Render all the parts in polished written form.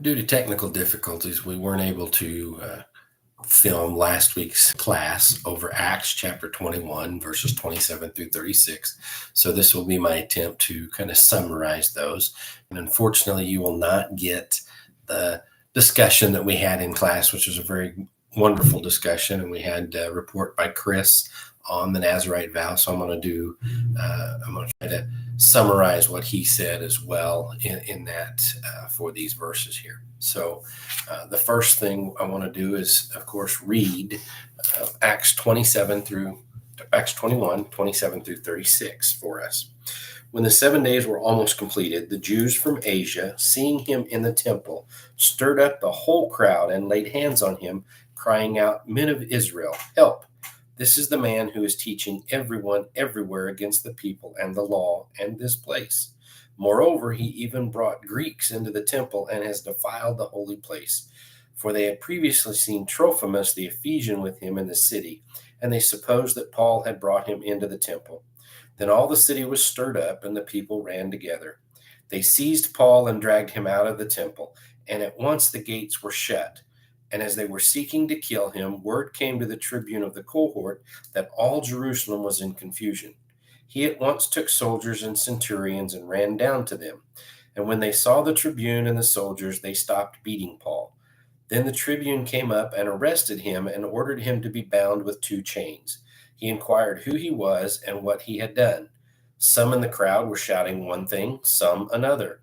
Due to technical difficulties, we weren't able to film last week's class over Acts chapter 21, verses 27 through 36. So this will be my attempt to kind of summarize those. And unfortunately, you will not get the discussion that we had in class, which was a very wonderful discussion. And we had a report by Chris on the Nazarite vow. So I'm going to try to summarize what he said as well in that for these verses here. So the first thing I want to do is, of course, read Acts 21, 27 through 36 for us. When the 7 days were almost completed, the Jews from Asia, seeing him in the temple, stirred up the whole crowd and laid hands on him, crying out, "Men of Israel, help! This is the man who is teaching everyone everywhere against the people and the law and this place. Moreover, he even brought Greeks into the temple and has defiled the holy place. For they had previously seen Trophimus the Ephesian with him in the city, and they supposed that Paul had brought him into the temple. Then all the city was stirred up, and the people ran together. They seized Paul and dragged him out of the temple, and at once the gates were shut. And as they were seeking to kill him, word came to the tribune of the cohort that all Jerusalem was in confusion. He at once took soldiers and centurions and ran down to them. And when they saw the tribune and the soldiers, they stopped beating Paul. Then the tribune came up and arrested him and ordered him to be bound with 2 chains. He inquired who he was and what he had done. Some in the crowd were shouting one thing, some another.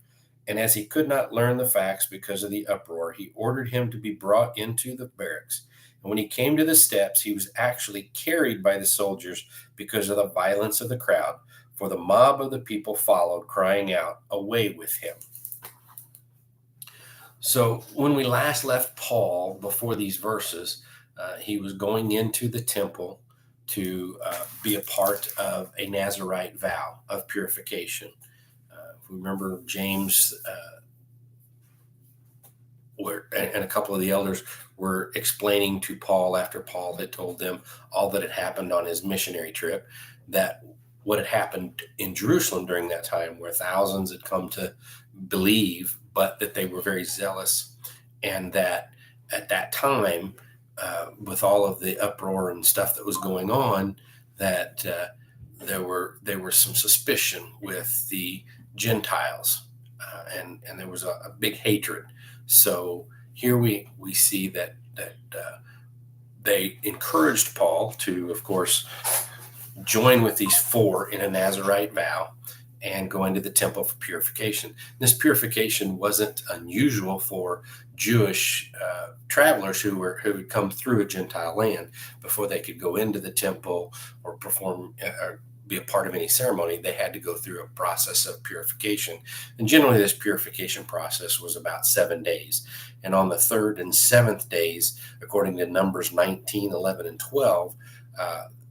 And as he could not learn the facts because of the uproar, he ordered him to be brought into the barracks. And when he came to the steps, he was actually carried by the soldiers because of the violence of the crowd, for the mob of the people followed, crying out, "Away with him." So when we last left Paul before these verses, he was going into the temple to be a part of a Nazarite vow of purification. If we remember, James and a couple of the elders were explaining to Paul, after Paul had told them all that had happened on his missionary trip, that what had happened in Jerusalem during that time, where thousands had come to believe, but that they were very zealous, and that at that time, with all of the uproar and stuff that was going on, that there was some suspicion with the Gentiles, and there was a big hatred. So here we see that they encouraged Paul to, of course, join with these 4 in a Nazarite vow and go into the temple for purification. This purification wasn't unusual for Jewish travelers who had come through a Gentile land. Before they could go into the temple or perform or be a part of any ceremony, they had to go through a process of purification. And generally, this purification process was about 7 days. And on the 3rd and 7th days, according to Numbers 19, 11, and 12,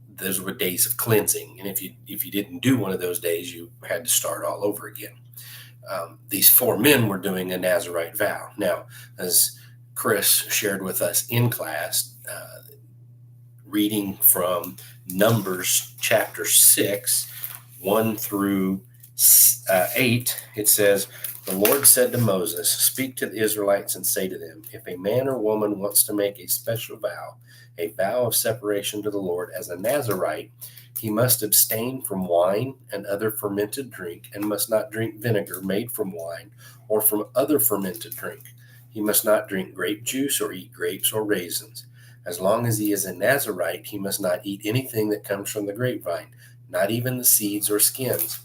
those were days of cleansing. And if you didn't do one of those days, you had to start all over again. These 4 men were doing a Nazarite vow. Now, as Chris shared with us in class, reading from Numbers chapter 6, 1 through 8, it says, "The Lord said to Moses, 'Speak to the Israelites and say to them, if a man or woman wants to make a special vow, a vow of separation to the Lord as a Nazarite, he must abstain from wine and other fermented drink, and must not drink vinegar made from wine or from other fermented drink. He must not drink grape juice or eat grapes or raisins. As long as he is a Nazarite, he must not eat anything that comes from the grapevine, not even the seeds or skins.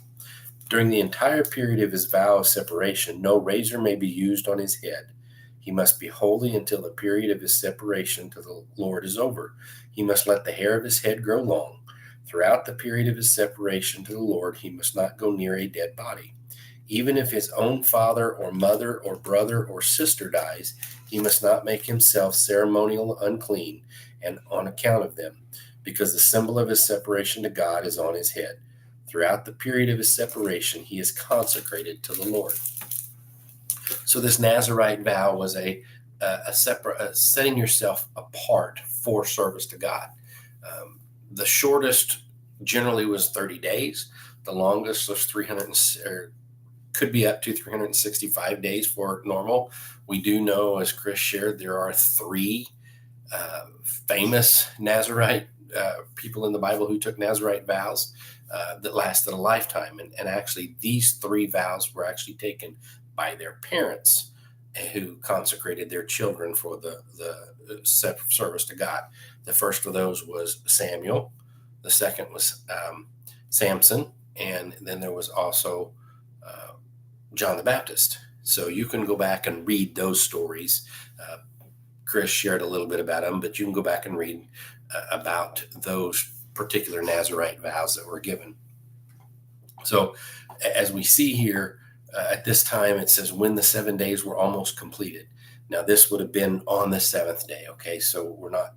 During the entire period of his vow of separation, no razor may be used on his head. He must be holy until the period of his separation to the Lord is over. He must let the hair of his head grow long. Throughout the period of his separation to the Lord, he must not go near a dead body. Even if his own father or mother or brother or sister dies, he must not make himself ceremonial unclean and on account of them, because the symbol of his separation to God is on his head. Throughout the period of his separation, he is consecrated to the Lord." So this Nazarite vow was a setting yourself apart for service to God. The shortest generally was 30 days. The longest was could be up to 365 days for normal. We do know, as Chris shared, there are three famous Nazarite people in the Bible who took Nazarite vows that lasted a lifetime. And actually, these three vows were actually taken by their parents who consecrated their children for the service to God. The first of those was Samuel. The second was Samson. And then there was also John the Baptist. So you can go back and read those stories. Chris shared a little bit about them, but you can go back and read about those particular Nazarite vows that were given. So as we see here, at this time, it says when the 7 days were almost completed. Now, this would have been on the seventh day. Okay, so we're not,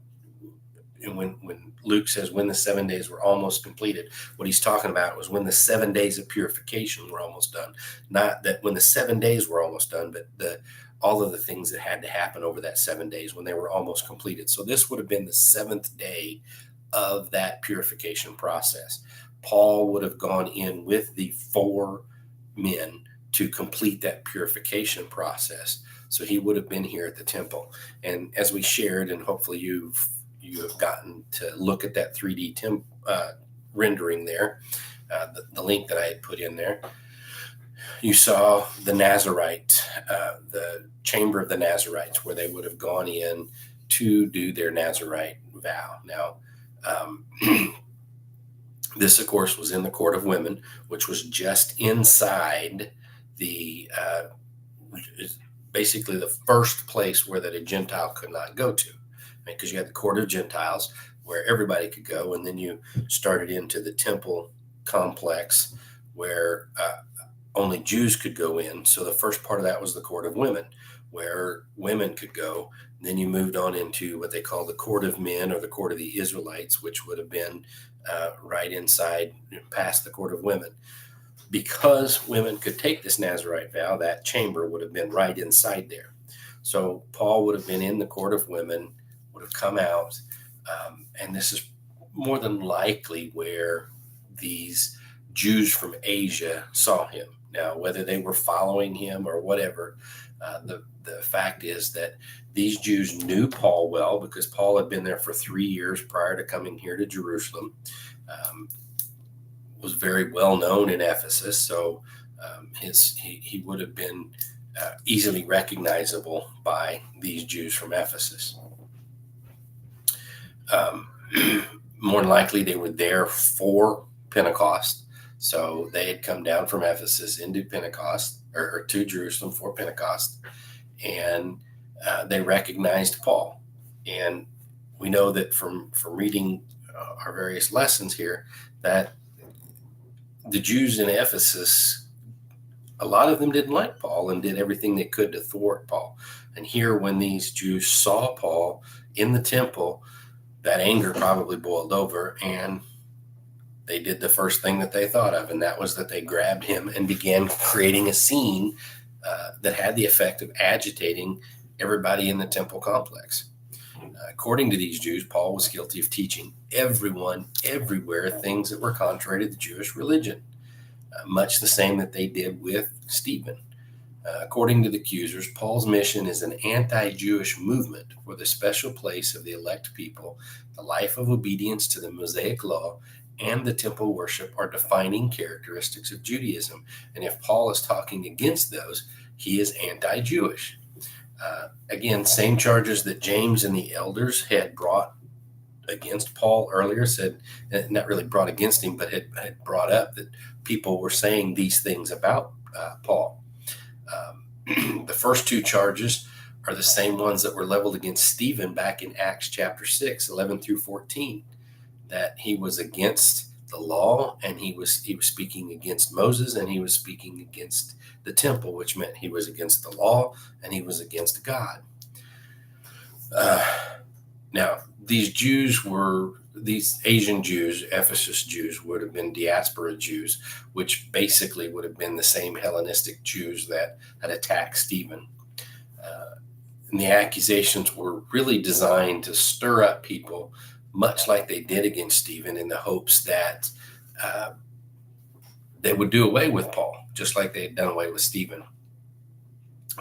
when Luke says when the 7 days were almost completed, what he's talking about was when the 7 days of purification were almost done. Not that when the 7 days were almost done, but all of the things that had to happen over that 7 days when they were almost completed. So this would have been the seventh day of that purification process. Paul would have gone in with the 4 men to complete that purification process. So he would have been here at the temple. And as we shared, and hopefully you have gotten to look at that 3D rendering there, the link that I had put in there, you saw the Nazarite, the chamber of the Nazarites, where they would have gone in to do their Nazarite vow. Now, this, of course, was in the court of women, which was just inside the basically the first place where that a Gentile could not go to, because you had the court of Gentiles where everybody could go, and then you started into the temple complex where only Jews could go in. So the first part of that was the court of women, where women could go. Then you moved on into what they call the court of men, or the court of the Israelites, which would have been right inside, past the court of women. Because women could take this Nazarite vow, that chamber would have been right inside there. So Paul would have been in the court of women, would have come out, and this is more than likely where these Jews from Asia saw him. Now, whether they were following him or whatever, the fact is that these Jews knew Paul well, because Paul had been there for 3 years prior to coming here to Jerusalem. Was very well known in Ephesus, so he would have been easily recognizable by these Jews from Ephesus. More than likely, they were there for Pentecost, so they had come down from Ephesus into Pentecost, or to Jerusalem for Pentecost, and they recognized Paul. And we know that from reading our various lessons here that the Jews in Ephesus, a lot of them didn't like Paul and did everything they could to thwart Paul. And here, when these Jews saw Paul in the temple, that anger probably boiled over, and they did the first thing that they thought of, and that was that they grabbed him and began creating a scene that had the effect of agitating everybody in the temple complex. According to these Jews, Paul was guilty of teaching everyone, everywhere, things that were contrary to the Jewish religion, much the same that they did with Stephen. According to the accusers, Paul's mission is an anti-Jewish movement for the special place of the elect people. The life of obedience to the Mosaic law and the temple worship are defining characteristics of Judaism. And if Paul is talking against those, he is anti-Jewish. Again, same charges that James and the elders had brought against Paul earlier, said, not really brought against him, but had brought up that people were saying these things about Paul. The first two charges are the same ones that were leveled against Stephen back in Acts chapter 6, 11 through 14, that he was against the law, and he was speaking against Moses, and he was speaking against the temple, which meant he was against the law and he was against God. Now, these Asian Jews, Ephesus Jews, would have been diaspora Jews, which basically would have been the same Hellenistic Jews that had attacked Stephen. And the accusations were really designed to stir up people, much like they did against Stephen, in the hopes that they would do away with Paul, just like they had done away with Stephen.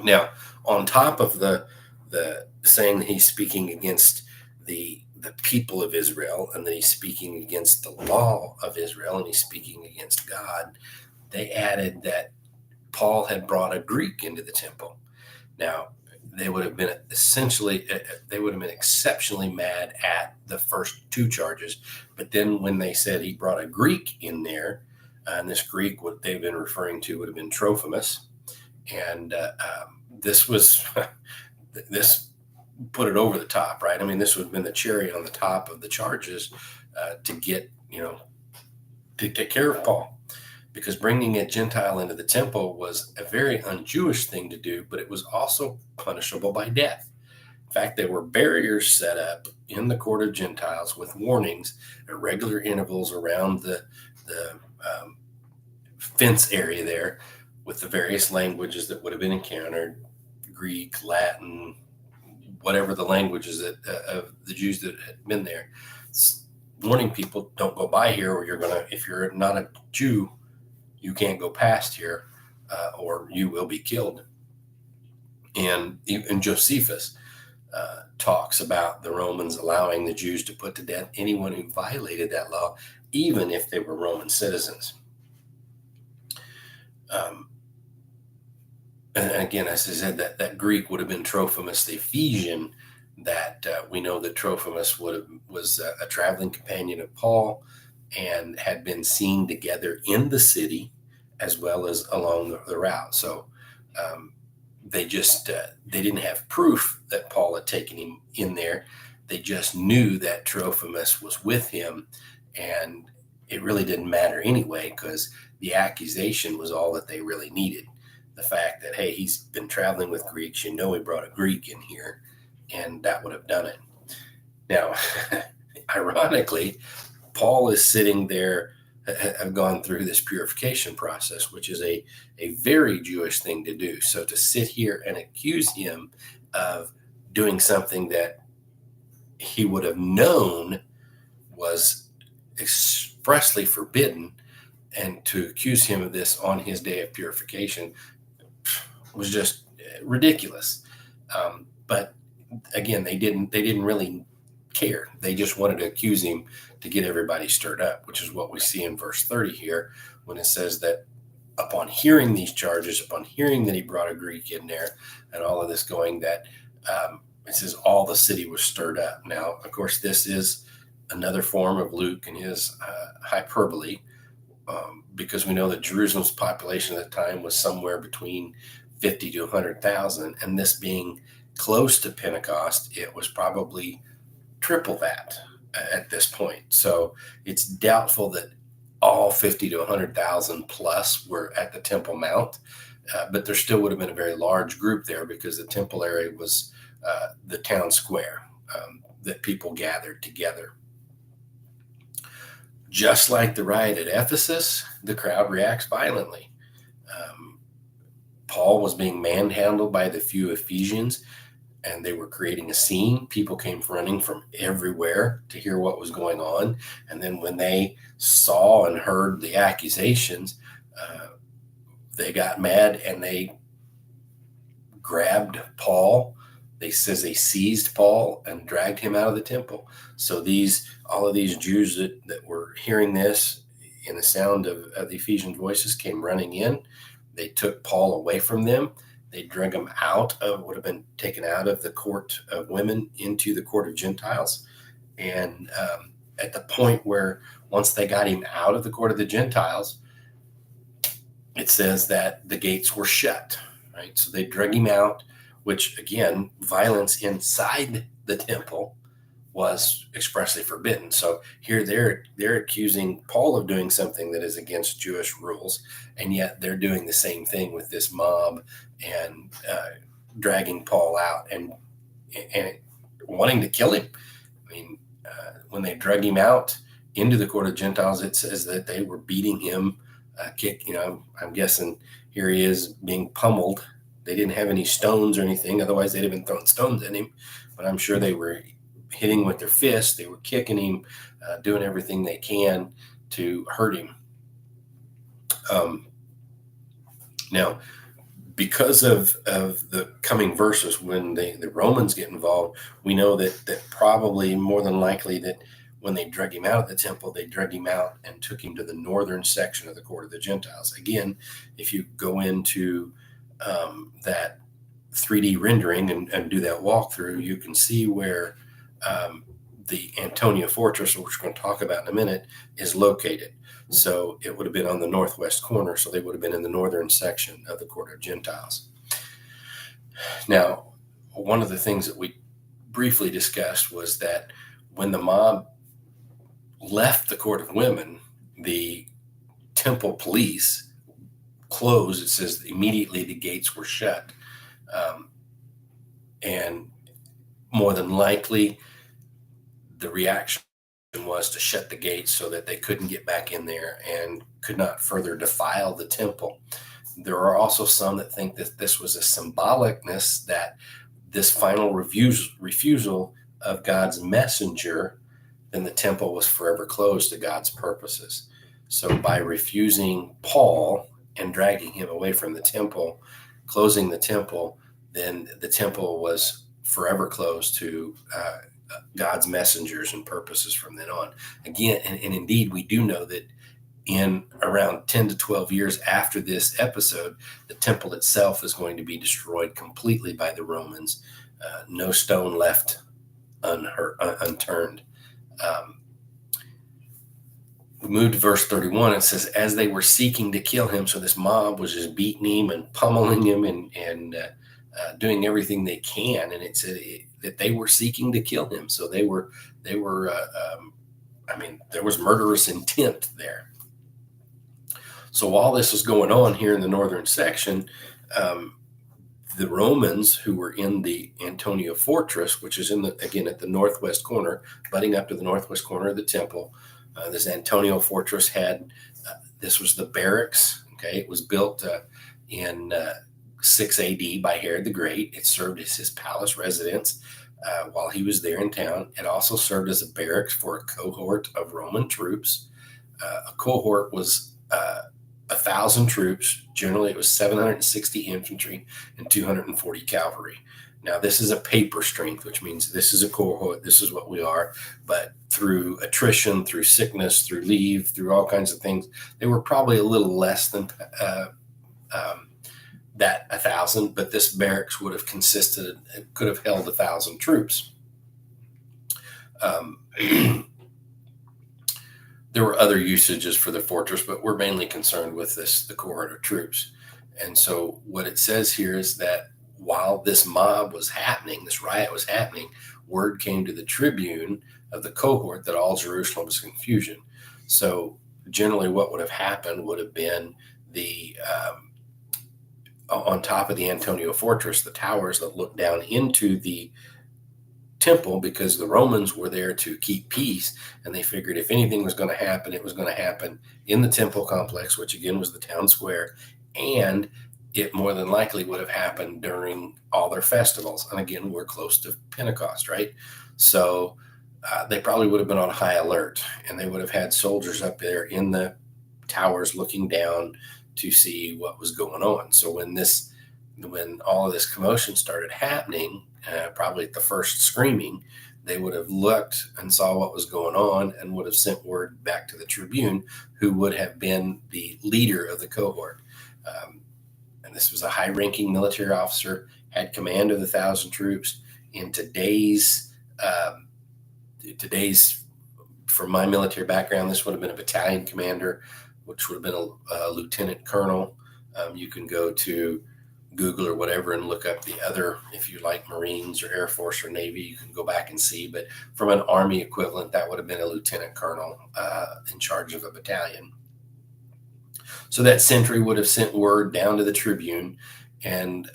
Now, on top of the saying that he's speaking against the people of Israel, and that he's speaking against the law of Israel, and he's speaking against God, they added that Paul had brought a Greek into the temple. Now, they would have been exceptionally mad at the first two charges, but then when they said he brought a Greek in there, and this Greek, what they've been referring to, would have been Trophimus, and this was this put it over the top, right? I mean, this would have been the cherry on the top of the charges to get, to take care of Paul, because bringing a Gentile into the temple was a very un-Jewish thing to do, but it was also punishable by death. In fact, there were barriers set up in the court of Gentiles with warnings at regular intervals around the fence area there, with the various languages that would have been encountered: Greek, Latin, whatever the languages that of the Jews that had been there, warning people, don't go by here, or if you're not a Jew, you can't go past here, or you will be killed. And Josephus talks about the Romans allowing the Jews to put to death anyone who violated that law, even if they were Roman citizens. And again, as I said, that Greek would have been Trophimus the Ephesian. That we know that Trophimus was a traveling companion of Paul, and had been seen together in the city as well as along the route. So they didn't have proof that Paul had taken him in there. They just knew that Trophimus was with him, and it really didn't matter anyway, because the accusation was all that they really needed. The fact that, hey, he's been traveling with Greeks, he brought a Greek in here, and that would have done it. Now, ironically, Paul is sitting there, have gone through this purification process, which is a very Jewish thing to do. So to sit here and accuse him of doing something that he would have known was expressly forbidden, and to accuse him of this on his day of purification was just ridiculous. But again, they didn't really care. They just wanted to accuse him to get everybody stirred up, which is what we see in verse 30 here, when it says that upon hearing these charges, upon hearing that he brought a Greek in there, and all of this going, that it says all the city was stirred up. Now, of course, this is another form of Luke and his hyperbole, because we know that Jerusalem's population at the time was somewhere between 50 to 100,000, and this being close to Pentecost, it was probably triple that at this point. So it's doubtful that all 50 to 100,000 plus were at the Temple Mount, but there still would have been a very large group there, because the temple area was the town square that people gathered together. Just like the riot at Ephesus, the crowd reacts violently. Paul was being manhandled by the few Ephesians, and they were creating a scene. People came running from everywhere to hear what was going on. And then when they saw and heard the accusations, they got mad, and they grabbed Paul. They says they seized Paul and dragged him out of the temple. So all of these Jews that were hearing this in the sound of the Ephesian voices came running in. They took Paul away from them. They drug him would have been taken out of the court of women into the court of Gentiles. And at the point where, once they got him out of the court of the Gentiles, it says that the gates were shut, right? So they drug him out, which, again, violence inside the temple was expressly forbidden. So here they're accusing Paul of doing something that is against Jewish rules, and yet they're doing the same thing with this mob, and dragging Paul out and wanting to kill him. I mean, when they drug him out into the court of Gentiles, it says that they were beating him, I'm guessing here he is being pummeled. They didn't have any stones or anything, otherwise they'd have been throwing stones at him. But I'm sure they were hitting with their fists. They were kicking him, doing everything they can to hurt him. Um, Now, because of the coming verses, when the Romans get involved, we know that probably more than likely that when they drug him out of the temple, they dragged him out and took him to the northern section of the court of the Gentiles. Again, if you go into that 3D rendering and do that walkthrough, you can see where um, the Antonia Fortress, which we're going to talk about in a minute, is located. So it would have been on the northwest corner. So they would have been in the northern section of the court of Gentiles. Now, one of the things that we briefly discussed was that when the mob left the court of women, the temple police closed. It says immediately the gates were shut. Um, and more than likely, the reaction was to shut the gates so that they couldn't get back in there and could not further defile the temple. There are also some that think that this was a symbolicness, that this final refusal of God's messenger, then the temple was forever closed to God's purposes. So by refusing Paul and dragging him away from the temple, closing the temple, then the temple was forever closed to God's messengers and purposes from then on. Again, and indeed, we do know that in around 10 to 12 years after this episode, the temple itself is going to be destroyed completely by the Romans. No stone left unturned. We move to verse 31. It says, as they were seeking to kill him, so this mob was just beating him and pummeling him and doing everything they can. And it said that they were seeking to kill him. So there was murderous intent there. So while this was going on here in the northern section, the Romans, who were in the Antonia Fortress, which is again at the northwest corner, butting up to the northwest corner of the temple, this Antonia Fortress this was the barracks. Okay, it was built in 6 AD by Herod the Great. It served as his palace residence while he was there in town. It also served as a barracks for a cohort of Roman troops. A cohort was 1,000 troops. Generally, it was 760 infantry and 240 cavalry. Now, this is a paper strength, which means this is a cohort. This is what we are. But through attrition, through sickness, through leave, through all kinds of things, they were probably a little less than that 1,000. But this barracks could have held 1,000 troops. There were other usages for the fortress, but we're mainly concerned with the cohort of troops. And so what it says here is that while this mob was happening, this riot was happening, word came to the tribune of the cohort that all Jerusalem was confusion. So generally what would have happened would have been on top of the Antonia Fortress, the towers that looked down into the temple, because the Romans were there to keep peace, and they figured if anything was going to happen, it was going to happen in the temple complex, which again was the town square, and it more than likely would have happened during all their festivals. And again, we're close to Pentecost, right? So they probably would have been on high alert, and they would have had soldiers up there in the towers looking down to see what was going on. So when all of this commotion started happening, probably at the first screaming, they would have looked and saw what was going on and would have sent word back to the tribune, who would have been the leader of the cohort. And this was a high-ranking military officer, had command of the 1,000 troops. In today's, from my military background, this would have been a battalion commander, which would have been a lieutenant colonel. You can go to Google or whatever and look up the other, if you like Marines or Air Force or Navy, you can go back and see. But from an Army equivalent, that would have been a lieutenant colonel in charge of a battalion. So that sentry would have sent word down to the tribune, and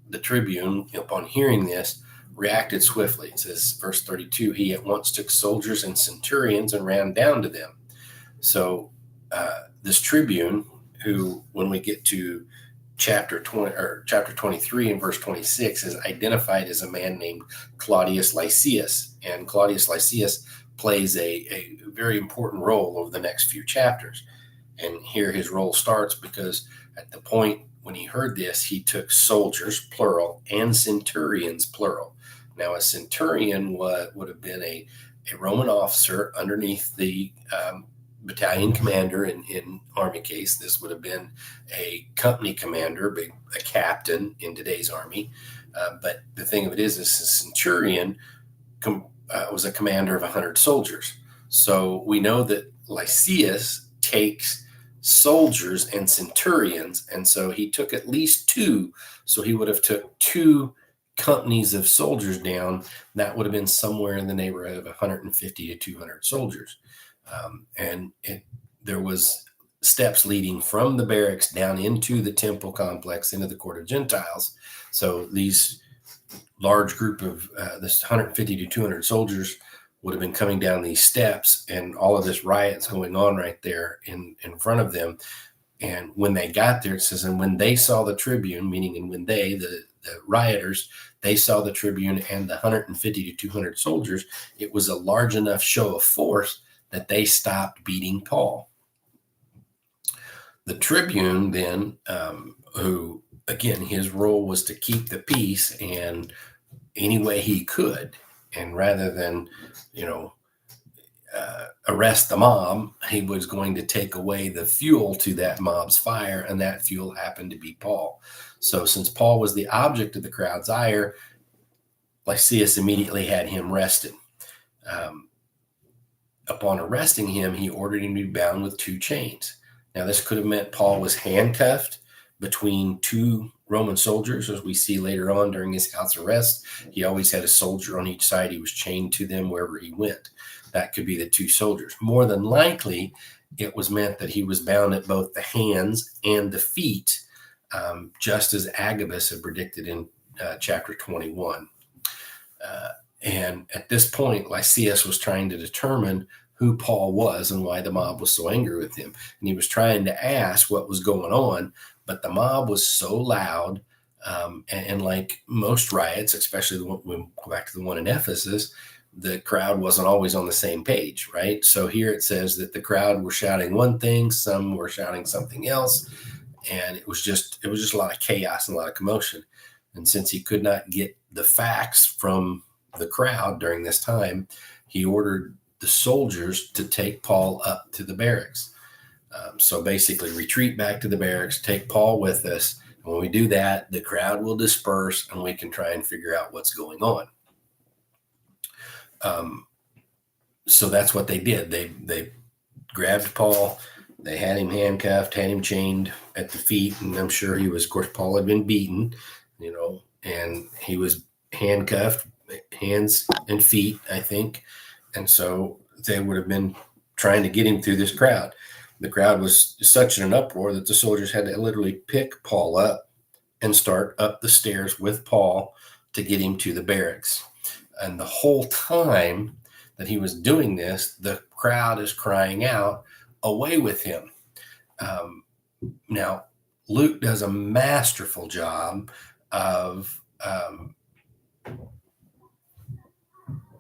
the tribune, upon hearing this, reacted swiftly. It says, verse 32, he at once took soldiers and centurions and ran down to them. So this tribune, who, when we get to chapter 23 and verse 26, is identified as a man named Claudius Lysias. And Claudius Lysias plays a very important role over the next few chapters. And here his role starts, because at the point when he heard this, he took soldiers, plural, and centurions, plural. Now, a centurion would have been a Roman officer underneath the battalion commander. In Army case, this would have been a company commander, a captain in today's Army. But the thing of it is a centurion was a commander of 100 soldiers. So we know that Lysias takes soldiers and centurions, and so he took at least two. So he would have took two companies of soldiers down. That would have been somewhere in the neighborhood of 150 to 200 soldiers. There was steps leading from the barracks down into the temple complex, into the court of Gentiles. So these large group of this 150 to 200 soldiers would have been coming down these steps, and all of this riot's going on right there in front of them. And when they got there, it says, and when they saw the tribune, meaning, and when they, the rioters, they saw the tribune and the 150 to 200 soldiers, it was a large enough show of force that they stopped beating Paul. The tribune then, who, again, his role was to keep the peace and any way he could. And rather than, arrest the mob, he was going to take away the fuel to that mob's fire, and that fuel happened to be Paul. So since Paul was the object of the crowd's ire, Lysias immediately had him arrested. Upon arresting him, he ordered him to be bound with 2 chains. Now, this could have meant Paul was handcuffed between 2 Roman soldiers, as we see later on during his house arrest. He always had a soldier on each side. He was chained to them wherever he went. That could be the 2 soldiers. More than likely, it was meant that he was bound at both the hands and the feet, just as Agabus had predicted in chapter 21. And at this point, Lysias was trying to determine who Paul was and why the mob was so angry with him. And he was trying to ask what was going on, but the mob was so loud. And like most riots, especially when we go back to the one in Ephesus, the crowd wasn't always on the same page, right? So here it says that the crowd were shouting one thing, some were shouting something else. And it was just a lot of chaos and a lot of commotion. And since he could not get the facts from the crowd during this time, he ordered the soldiers to take Paul up to the barracks. So basically, retreat back to the barracks, take Paul with us. And when we do that, the crowd will disperse and we can try and figure out what's going on. So that's what they did. They grabbed Paul. They had him handcuffed, had him chained at the feet. And I'm sure he was, of course, Paul had been beaten, and he was handcuffed, hands and feet, I think. And so they would have been trying to get him through this crowd. The crowd was such in an uproar that the soldiers had to literally pick Paul up and start up the stairs with Paul to get him to the barracks. And the whole time that he was doing this, the crowd is crying out, "Away with him." Now, Luke does a masterful job of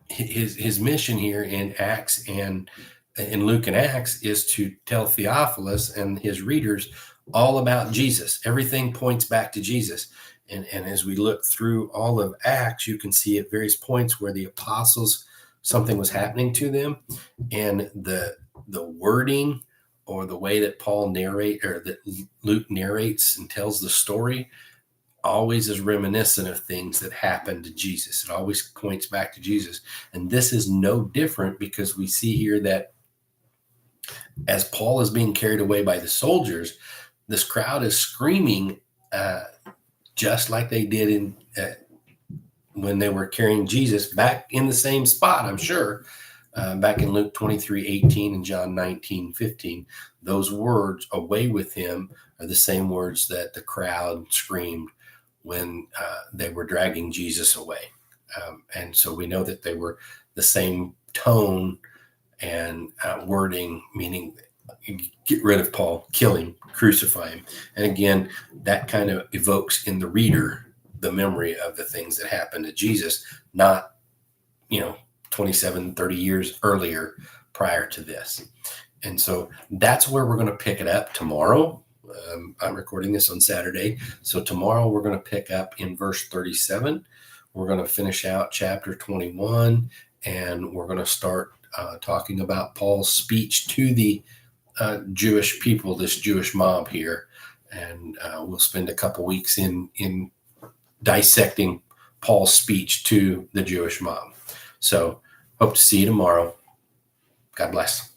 his mission here in Acts and in Luke and Acts is to tell Theophilus and his readers all about Jesus. Everything points back to Jesus. And as we look through all of Acts, you can see at various points where the apostles, something was happening to them, and the wording or the way that that Luke narrates and tells the story always is reminiscent of things that happened to Jesus. It always points back to Jesus. And this is no different, because we see here that as Paul is being carried away by the soldiers, this crowd is screaming just like they did when they were carrying Jesus back in the same spot, I'm sure, back in Luke 23:18 and John 19:15. Those words, "away with him," are the same words that the crowd screamed when they were dragging Jesus away. And so we know that they were the same tone and wording, meaning get rid of Paul, kill him, crucify him. And again, that kind of evokes in the reader the memory of the things that happened to Jesus, not 27, 30 years earlier prior to this. And so that's where we're going to pick it up tomorrow. I'm recording this on Saturday. So tomorrow we're going to pick up in verse 37. We're going to finish out chapter 21, and we're going to start talking about Paul's speech to the Jewish people, this Jewish mob here. And we'll spend a couple weeks in dissecting Paul's speech to the Jewish mob. So hope to see you tomorrow. God bless.